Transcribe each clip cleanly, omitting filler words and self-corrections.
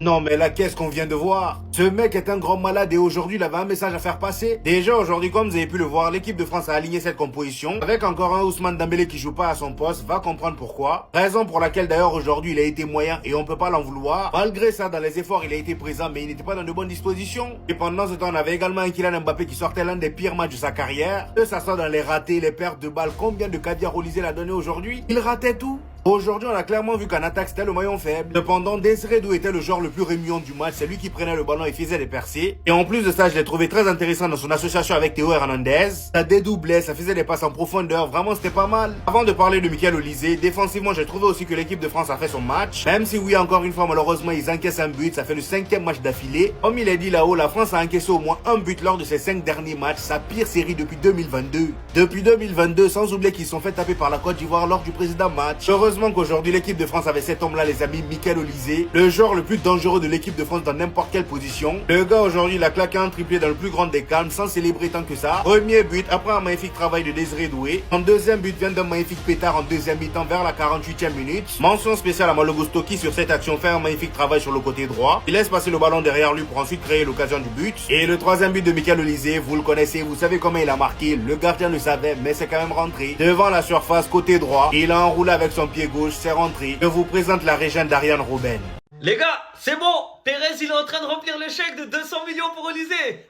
Non mais là, qu'est-ce qu'on vient de voir? Ce mec est un grand malade et aujourd'hui il avait un message à faire passer. Déjà aujourd'hui, comme vous avez pu le voir, l'équipe de France a aligné cette composition. Avec encore un Ousmane Dembélé qui joue pas à son poste, va comprendre pourquoi. Raison pour laquelle d'ailleurs aujourd'hui il a été moyen et on peut pas l'en vouloir. Malgré ça, dans les efforts il a été présent mais il n'était pas dans de bonnes dispositions. Et pendant ce temps, on avait également un Kylian Mbappé qui sortait l'un des pires matchs de sa carrière. Que ça soit dans les ratés, les pertes de balles, combien de caviar Olysée l'a donné aujourd'hui? Il ratait tout. Aujourd'hui, on a clairement vu qu'en attaque, c'était le maillon faible. Cependant, Désiré Doué était le joueur le plus rémuant du match. C'est lui qui prenait le ballon et faisait des percées. Et en plus de ça, je l'ai trouvé très intéressant dans son association avec Théo Hernandez. Ça dédoublait, ça faisait des passes en profondeur. Vraiment, c'était pas mal. Avant de parler de Michael Olysée, défensivement, j'ai trouvé aussi que l'équipe de France a fait son match. Même si oui, encore une fois, malheureusement, ils encaissent un but. Ça fait le 5e match d'affilée. Comme il est dit là-haut, la France a encaissé au moins un but lors de ses 5 derniers matchs. Sa pire série depuis 2022. Depuis 2022, sans oublier qu'ils se sont fait taper par la Côte d'Ivoire lors du précédent match. Heureusement qu'aujourd'hui, l'équipe de France avait cet homme-là, les amis, Michael Olysée, le joueur le plus dangereux de l'équipe de France dans n'importe quelle position. Le gars aujourd'hui, il a claqué un triplé dans le plus grand des calmes, sans célébrer tant que ça. Premier but, après un magnifique travail de Désiré Doué. Son deuxième but vient d'un magnifique pétard en deuxième mi-temps vers la 48e minute. Mention spéciale à Malo Gusto qui, sur cette action, fait un magnifique travail sur le côté droit. Il laisse passer le ballon derrière lui pour ensuite créer l'occasion du but. Et le troisième but de Michael Olysée, vous le connaissez, vous savez comment il a marqué. Le gardien le savait, mais c'est quand même rentré. Devant la surface, côté droit, il a enroulé avec son pied gauche, c'est rentré. Je vous présente la régente d'Ariane Robben. Les gars, c'est bon. Pérez, il est en train de remplir le chèque de 200 millions pour Olysée.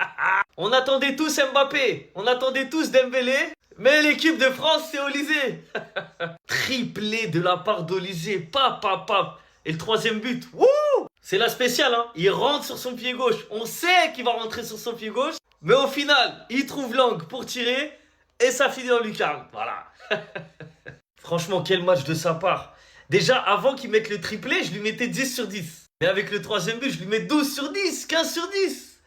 On attendait tous Mbappé, on attendait tous Dembélé, mais l'équipe de France, c'est Olysée. Triplé de la part d'Olysée, pap, pap, pap. Et le troisième but, wouh, c'est la spéciale, hein. Il rentre sur son pied gauche. On sait qu'il va rentrer sur son pied gauche, mais au final, il trouve l'angle pour tirer et ça finit en lucarne. Voilà. Franchement, quel match de sa part. Déjà, avant qu'il mette le triplé, je lui mettais 10 sur 10. Mais avec le troisième but, je lui mets 12 sur 10, 15 sur 10.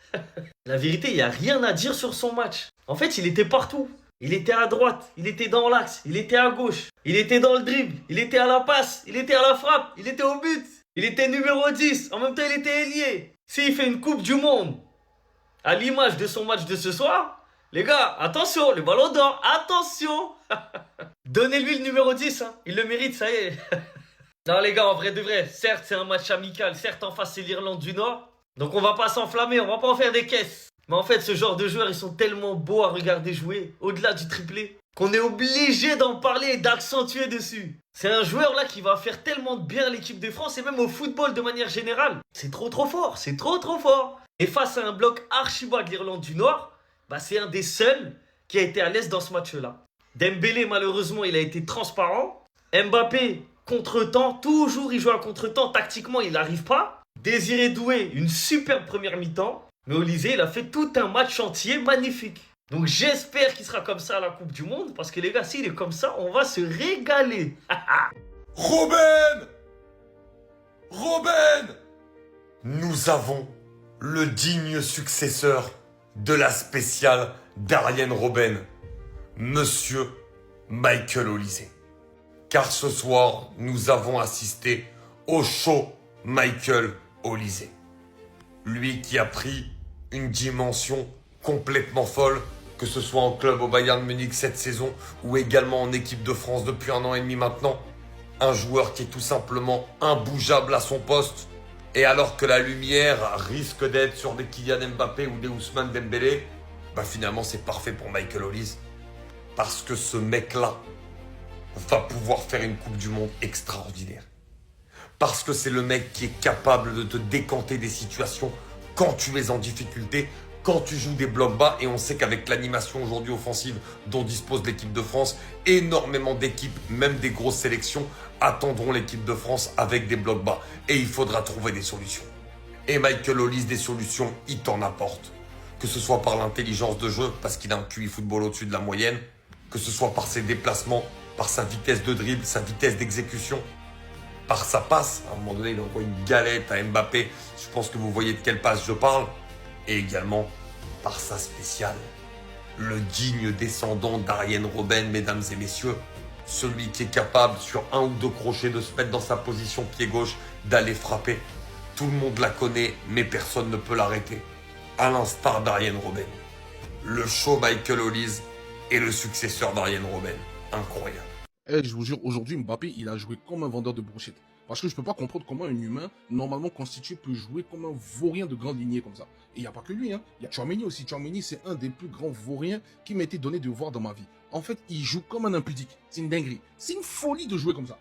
La vérité, il n'y a rien à dire sur son match. En fait, il était partout. Il était à droite, il était dans l'axe, il était à gauche, il était dans le dribble, il était à la passe, il était à la frappe, il était au but. Il était numéro 10, en même temps, il était ailier. S'il fait une Coupe du Monde, à l'image de son match de ce soir, les gars, attention, le ballon d'or, attention. Donnez-lui le numéro 10, hein. Il le mérite, ça y est. Non les gars, en vrai de vrai, certes c'est un match amical, certes en face c'est l'Irlande du Nord, donc on va pas s'enflammer, on va pas en faire des caisses. Mais en fait ce genre de joueurs ils sont tellement beaux à regarder jouer, au-delà du triplé, qu'on est obligé d'en parler et d'accentuer dessus. C'est un joueur là qui va faire tellement de bien à l'équipe de France et même au football de manière générale. C'est trop fort, c'est trop fort. Et face à un bloc archi bas de l'Irlande du Nord, bah c'est un des seuls qui a été à l'aise dans ce match-là. Dembélé, malheureusement, il a été transparent. Mbappé, contre-temps, toujours il joue à contre-temps. Tactiquement, il n'arrive pas. Désiré Doué, une superbe première mi-temps. Mais Olysée, il a fait tout un match entier magnifique. Donc j'espère qu'il sera comme ça à la Coupe du Monde. Parce que les gars, s'il est comme ça, on va se régaler. Robben! Robben! Nous avons le digne successeur de la spéciale d'Ariane Robben, Monsieur Michael Olysée. Car ce soir, nous avons assisté au show Michael Olysée. Lui qui a pris une dimension complètement folle, que ce soit en club au Bayern Munich cette saison ou également en équipe de France depuis 1 an et demi maintenant. Un joueur qui est tout simplement imbougeable à son poste. Et alors que la lumière risque d'être sur des Kylian Mbappé ou des Ousmane Dembélé, bah finalement c'est parfait pour Michael Olysée. Parce que ce mec-là va pouvoir faire une Coupe du Monde extraordinaire. Parce que c'est le mec qui est capable de te décanter des situations quand tu es en difficulté, quand tu joues des blocs bas. Et on sait qu'avec l'animation aujourd'hui offensive dont dispose l'équipe de France, énormément d'équipes, même des grosses sélections, attendront l'équipe de France avec des blocs bas. Et il faudra trouver des solutions. Et Michael Olysée, des solutions, il t'en apporte. Que ce soit par l'intelligence de jeu, parce qu'il a un QI football au-dessus de la moyenne, que ce soit par ses déplacements, par sa vitesse de dribble, sa vitesse d'exécution, par sa passe. À un moment donné, il envoie une galette à Mbappé. Je pense que vous voyez de quelle passe je parle. Et également par sa spéciale. Le digne descendant d'Ariane Robben, mesdames et messieurs. Celui qui est capable, sur 1 ou 2 crochets, de se mettre dans sa position pied gauche, d'aller frapper. Tout le monde la connaît, mais personne ne peut l'arrêter. À l'instar d'Ariane Robben. Le show Michael Olysée est le successeur d'Ariane Robben. Incroyable. Je vous jure, aujourd'hui, Mbappé, il a joué comme un vendeur de brochettes. Parce que je peux pas comprendre comment un humain, normalement constitué, peut jouer comme un vaurien de grande lignée comme ça. Et il n'y a pas que lui, hein. Il y a Tchouaméni aussi. Tchouaméni, c'est un des plus grands vauriens qui m'a été donné de voir dans ma vie. En fait, il joue comme un impudique. C'est une dinguerie. C'est une folie de jouer comme ça.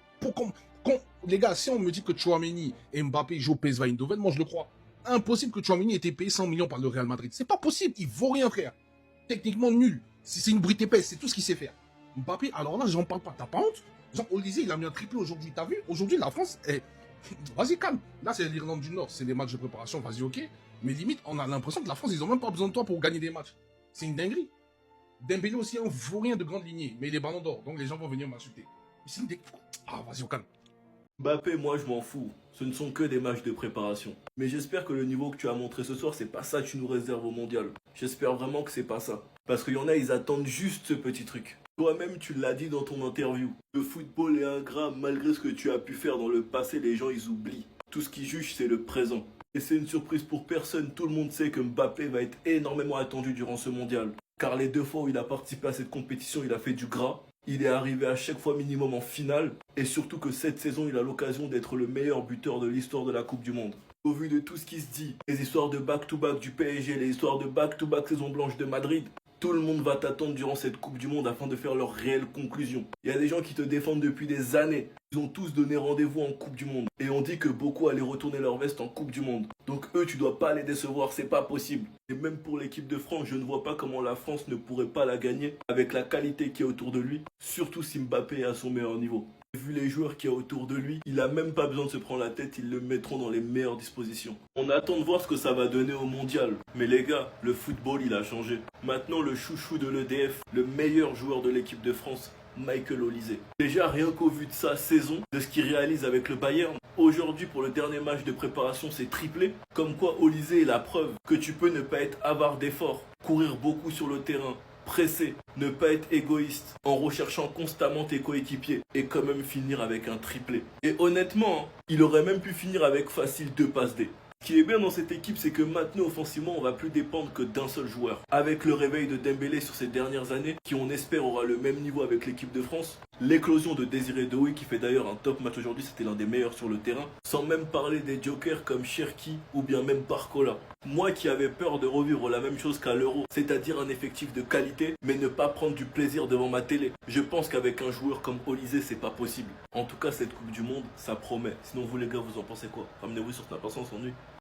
Les gars, si on me dit que Tchouaméni et Mbappé jouent au PSV Eindhoven, moi je le crois. Impossible que Tchouaméni ait été payé 100 millions par le Real Madrid. C'est pas possible. Il vaut rien, frère. Techniquement nul. C'est une brute épaisse. C'est tout ce qu'il sait faire. Mbappé, alors là, j'en parle pas. T'as pas honte? Genre, Olysée, il a mis un triplé aujourd'hui. T'as vu? Aujourd'hui, la France est... Vas-y, calme. Là, c'est l'Irlande du Nord. C'est des matchs de préparation. Vas-y, ok. Mais limite, on a l'impression que la France, ils ont même pas besoin de toi pour gagner des matchs. C'est une dinguerie. Dembélé aussi, un vaurien de grande lignée. Mais il est ballon d'or. Donc, les gens vont venir m'insulter. C'est une dinguerie. Ah, vas-y, au calme. Mbappé, moi je m'en fous. Ce ne sont que des matchs de préparation. Mais j'espère que le niveau que tu as montré ce soir, c'est pas ça que tu nous réserves au mondial. J'espère vraiment que c'est pas ça. Parce qu'il y en a, ils attendent juste ce petit truc. Toi-même, tu l'as dit dans ton interview. Le football est ingrat, malgré ce que tu as pu faire dans le passé, les gens ils oublient. Tout ce qu'ils jugent, c'est le présent. Et c'est une surprise pour personne, tout le monde sait que Mbappé va être énormément attendu durant ce mondial. Car les 2 fois où il a participé à cette compétition, il a fait du gras. Il est arrivé à chaque fois minimum en finale. Et surtout que cette saison, il a l'occasion d'être le meilleur buteur de l'histoire de la Coupe du Monde. Au vu de tout ce qui se dit, les histoires de back-to-back du PSG, les histoires de back-to-back saison blanche de Madrid, tout le monde va t'attendre durant cette Coupe du Monde afin de faire leur réelle conclusion. Il y a des gens qui te défendent depuis des années. Ils ont tous donné rendez-vous en Coupe du Monde. Et on dit que beaucoup allaient retourner leur veste en Coupe du Monde. Donc eux, tu dois pas les décevoir, c'est pas possible. Et même pour l'équipe de France, je ne vois pas comment la France ne pourrait pas la gagner avec la qualité qui est autour de lui. Surtout si Mbappé est à son meilleur niveau. Vu les joueurs qu'il y a autour de lui, il a même pas besoin de se prendre la tête, ils le mettront dans les meilleures dispositions. On attend de voir ce que ça va donner au mondial. Mais les gars, le football il a changé. Maintenant le chouchou de l'EDF, le meilleur joueur de l'équipe de France, Michael Olysée. Déjà rien qu'au vu de sa saison, de ce qu'il réalise avec le Bayern, aujourd'hui pour le dernier match de préparation c'est triplé. Comme quoi Olysée est la preuve que tu peux ne pas être avare d'efforts, courir beaucoup sur le terrain, presser, ne pas être égoïste, en recherchant constamment tes coéquipiers et quand même finir avec un triplé. Et honnêtement, il aurait même pu finir avec facile 2 passes D. Ce qui est bien dans cette équipe, c'est que maintenant, offensivement, on va plus dépendre que d'un seul joueur. Avec le réveil de Dembélé sur ces dernières années, qui on espère aura le même niveau avec l'équipe de France, l'éclosion de Désiré Doué, qui fait d'ailleurs un top match aujourd'hui, c'était l'un des meilleurs sur le terrain, sans même parler des jokers comme Cherki ou bien même Barcola. Moi qui avais peur de revivre la même chose qu'à l'Euro, c'est-à-dire un effectif de qualité, mais ne pas prendre du plaisir devant ma télé. Je pense qu'avec un joueur comme Olysée, c'est pas possible. En tout cas, cette Coupe du Monde, ça promet. Sinon, vous les gars, vous en pensez quoi? Ramenez-vous sur Snap, on s'ennuie.